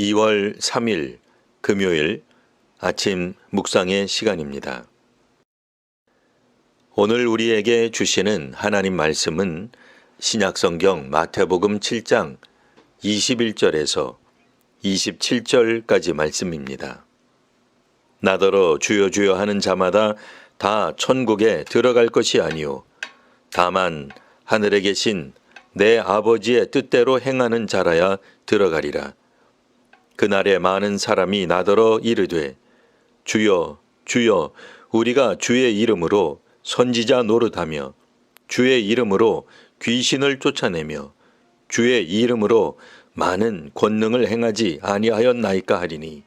2월 3일 금요일 아침 묵상의 시간입니다. 오늘 우리에게 주시는 하나님 말씀은 신약성경 마태복음 7장 21절에서 27절까지 말씀입니다. 나더러 주여 주여 하는 자마다 다 천국에 들어갈 것이 아니요 다만 하늘에 계신 내 아버지의 뜻대로 행하는 자라야 들어가리라. 그날에 많은 사람이 나더러 이르되 주여 주여 우리가 주의 이름으로 선지자 노릇하며 주의 이름으로 귀신을 쫓아내며 주의 이름으로 많은 권능을 행하지 아니하였나이까 하리니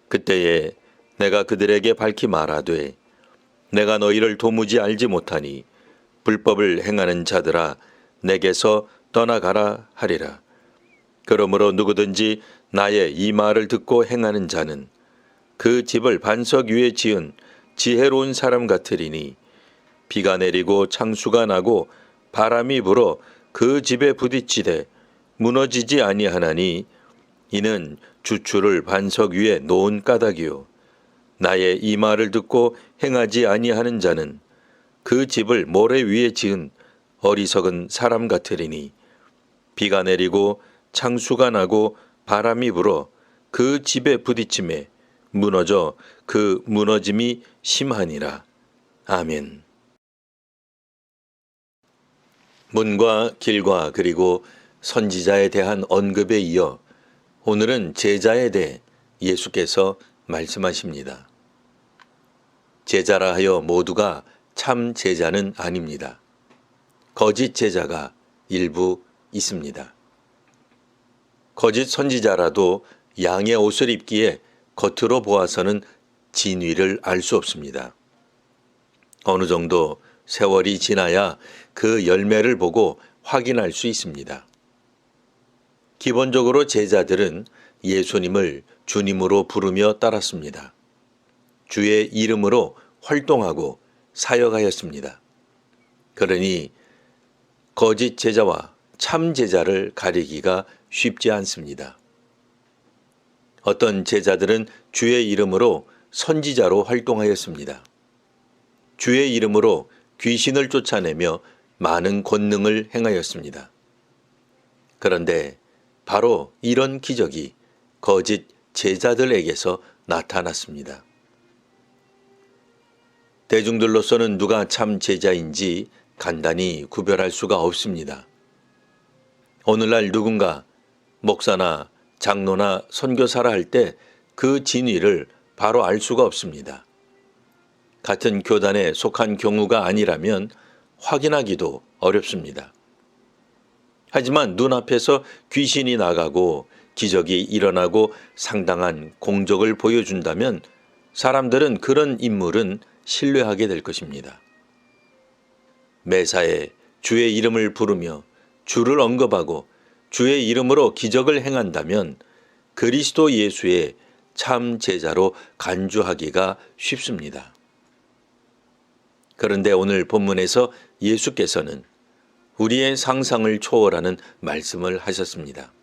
그때에 내가 그들에게 밝히 말하되 내가 너희를 도무지 알지 못하니 불법을 행하는 자들아 내게서 떠나가라 하리라. 그러므로 누구든지 나의 이 말을 듣고 행하는 자는 그 집을 반석 위에 지은 지혜로운 사람 같으리니 비가 내리고 창수가 나고 바람이 불어 그 집에 부딪히되 무너지지 아니하나니 이는 주추를 반석 위에 놓은 까닭이요 나의 이 말을 듣고 행하지 아니하는 자는 그 집을 모래 위에 지은 어리석은 사람 같으리니 비가 내리고 창수가 나고 바람이 불어 그 집에 부딪힘에 무너져 그 무너짐이 심하니라. 아멘. 문과 길과 그리고 선지자에 대한 언급에 이어 오늘은 제자에 대해 예수께서 말씀하십니다. 제자라 하여 모두가 참 제자는 아닙니다. 거짓 제자가 일부 있습니다. 거짓 선지자라도 양의 옷을 입기에 겉으로 보아서는 진위를 알 수 없습니다. 어느 정도 세월이 지나야 그 열매를 보고 확인할 수 있습니다. 기본적으로 제자들은 예수님을 주님으로 부르며 따랐습니다. 주의 이름으로 활동하고 사역하였습니다. 그러니 거짓 제자와 참 제자를 가리기가 쉽지 않습니다. 어떤 제자들은 주의 이름으로 선지자로 활동하였습니다. 주의 이름으로 귀신을 쫓아내며 많은 권능을 행하였습니다. 그런데 바로 이런 기적이 거짓 제자들에게서 나타났습니다. 대중들로서는 누가 참 제자인지 간단히 구별할 수가 없습니다. 오늘날 누군가 목사나 장로나 선교사라 할 때 그 진위를 바로 알 수가 없습니다. 같은 교단에 속한 경우가 아니라면 확인하기도 어렵습니다. 하지만 눈앞에서 귀신이 나가고 기적이 일어나고 상당한 공적을 보여준다면 사람들은 그런 인물은 신뢰하게 될 것입니다. 매사에 주의 이름을 부르며 주를 언급하고 주의 이름으로 기적을 행한다면 그리스도 예수의 참 제자로 간주하기가 쉽습니다. 그런데 오늘 본문에서 예수께서는 우리의 상상을 초월하는 말씀을 하셨습니다.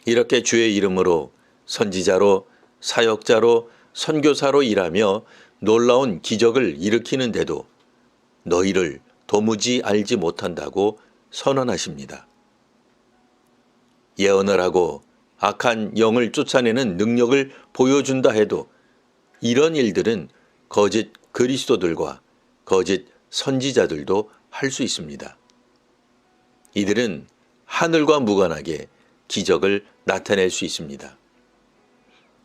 이렇게 주의 이름으로 선지자로 사역자로 선교사로 일하며 놀라운 기적을 일으키는데도 너희를 도무지 알지 못한다고 선언하십니다. 예언을 하고 악한 영을 쫓아내는 능력을 보여준다 해도 이런 일들은 거짓 그리스도들과 거짓 선지자들도 할 수 있습니다. 이들은 하늘과 무관하게 기적을 나타낼 수 있습니다.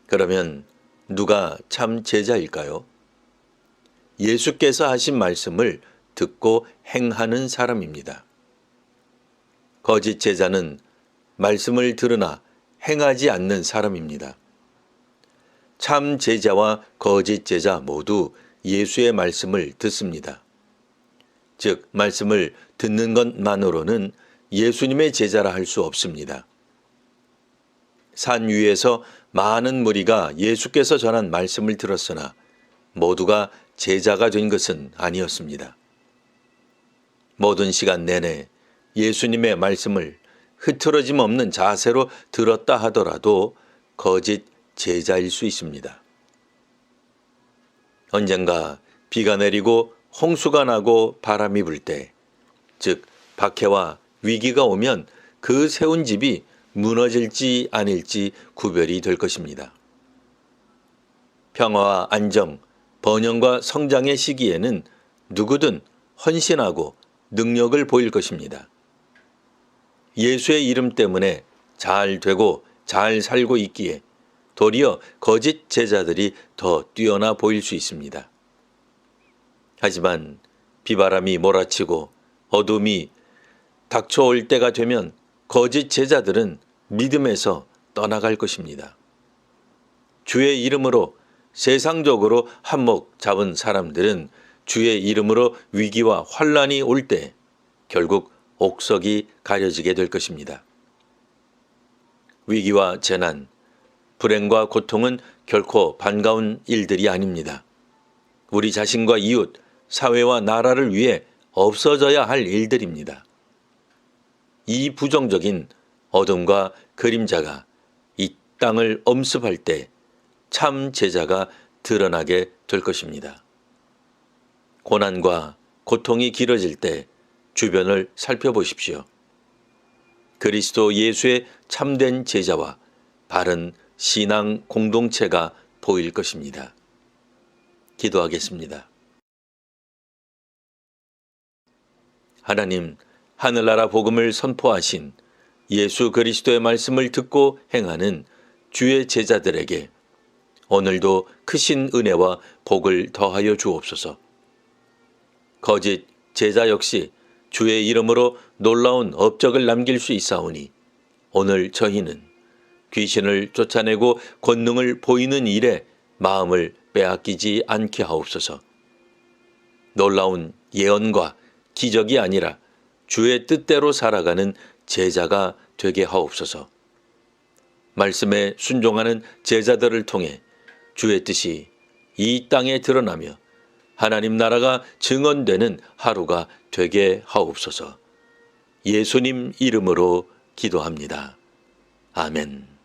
그러면 누가 참 제자일까요? 예수께서 하신 말씀을 듣고 행하는 사람입니다. 거짓 제자는 말씀을 들으나 행하지 않는 사람입니다. 참 제자와 거짓 제자 모두 예수의 말씀을 듣습니다. 즉, 말씀을 듣는 것만으로는 예수님의 제자라 할 수 없습니다. 산 위에서 많은 무리가 예수께서 전한 말씀을 들었으나 모두가 제자가 된 것은 아니었습니다. 모든 시간 내내 예수님의 말씀을 흐트러짐 없는 자세로 들었다 하더라도 거짓 제자일 수 있습니다. 언젠가 비가 내리고 홍수가 나고 바람이 불 때, 즉 박해와 위기가 오면 그 세운 집이 무너질지 아닐지 구별이 될 것입니다. 평화와 안정, 번영과 성장의 시기에는 누구든 헌신하고 능력을 보일 것입니다. 예수의 이름 때문에 잘 되고 잘 살고 있기에 도리어 거짓 제자들이 더 뛰어나 보일 수 있습니다. 하지만 비바람이 몰아치고 어둠이 닥쳐올 때가 되면 거짓 제자들은 믿음에서 떠나갈 것입니다. 주의 이름으로 세상적으로 한몫 잡은 사람들은 주의 이름으로 위기와 환란이 올 때 결국 옥석이 가려지게 될 것입니다. 위기와 재난, 불행과 고통은 결코 반가운 일들이 아닙니다. 우리 자신과 이웃, 사회와 나라를 위해 없어져야 할 일들입니다. 이 부정적인 어둠과 그림자가 이 땅을 엄습할 때 참 제자가 드러나게 될 것입니다. 고난과 고통이 길어질 때 주변을 살펴보십시오. 그리스도 예수의 참된 제자와 바른 신앙 공동체가 보일 것입니다. 기도하겠습니다. 하나님, 하늘나라 복음을 선포하신 예수 그리스도의 말씀을 듣고 행하는 주의 제자들에게 오늘도 크신 은혜와 복을 더하여 주옵소서. 거짓 제자 역시 주의 이름으로 놀라운 업적을 남길 수 있사오니 오늘 저희는 귀신을 쫓아내고 권능을 보이는 일에 마음을 빼앗기지 않게 하옵소서. 놀라운 예언과 기적이 아니라 주의 뜻대로 살아가는 제자가 되게 하옵소서. 말씀에 순종하는 제자들을 통해 주의 뜻이 이 땅에 드러나며 하나님 나라가 증언되는 하루가 되게 하옵소서. 예수님 이름으로 기도합니다. 아멘.